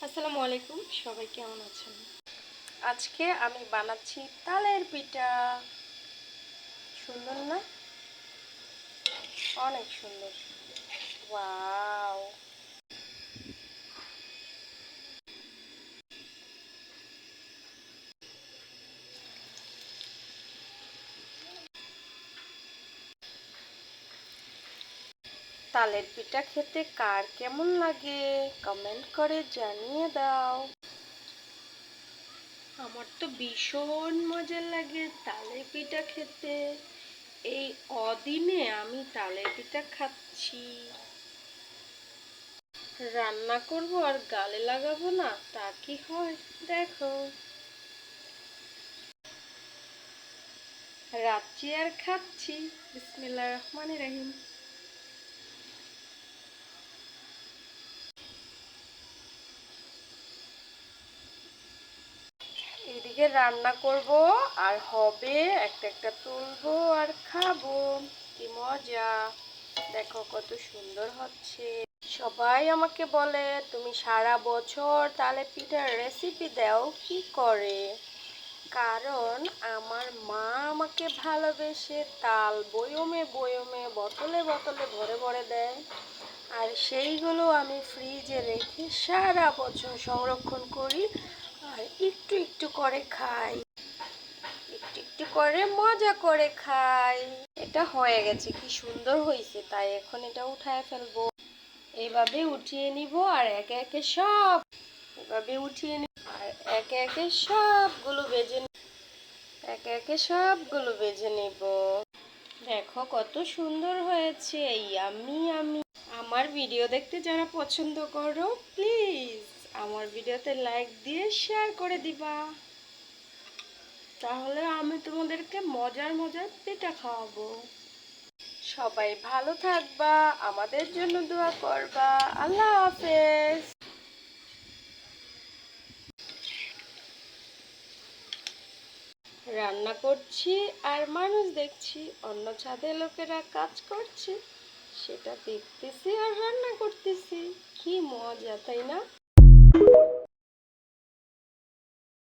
আসসালামু আলাইকুম, সবাই কেমন আছেন? আজকে আমি বানাচ্ছি তালের পিঠা। সুন্দর না? অনেক সুন্দর। ওয়াও! তালের পিঠা খেতে কার কেমন লাগে কমেন্ট করে জানিয়ে দাও। আমার তো ভীষণ মজা লাগে তালের পিঠা খেতে। এই অদিনে আমি তালের পিঠা খাচ্ছি। রান্না করব আর গালে লাগাবো না, তা কি হয়? দেখো, রাচ্ছি আর খাচ্ছি। বিসমিল্লাহির রহমানির রহিম। এদিকে রান্না করব আর হবে, একটা একটা তুলবো আর খাবো। কি মজা! দেখো কত সুন্দর হচ্ছে। সবাই আমাকে বলে তুমি সারা বছর তালে পিঠার রেসিপি দাও কি করে? কারণ আমার মা আমাকে ভালোবেসে তাল বয়মে বয়মে বোতলে বোতলে ভরে ভরে দেয়। আর সেইগুলো আমি ফ্রিজে রেখে সারা বছর সংরক্ষণ করি আর একটু একটু করে খাই, একটু একটু করে মজা করে খাই। এটা হয়ে গেছে, কি সুন্দর হয়েছে, তাই এখন এটা উঠায় ফেলবো। এইভাবে উঠিয়ে নিব আর একে একে সব এভাবে উঠিয়ে নিব আর একে একে সবগুলো একে একে সবগুলো বেজে নিব। দেখো কত সুন্দর হয়েছে। আমি আমার ভিডিও দেখতে যারা পছন্দ করো, প্লিজ আমার ভিডিওতে লাইক দিয়ে শেয়ার করে দিবা। তাহলে আমি তোমাদেরকে মজার মজার পিঠা খাওয়াবো। সবাই ভালো থাকবা, আমাদের জন্য দোয়া করবা। আল্লাহ হাফেজ। রান্না করছি আর মানুষ দেখছি, অন্য ছাদে লোকেরা কাজ করছে, সেটা দেখতেছি আর রান্না করতেছি। কি মজা, তাই না?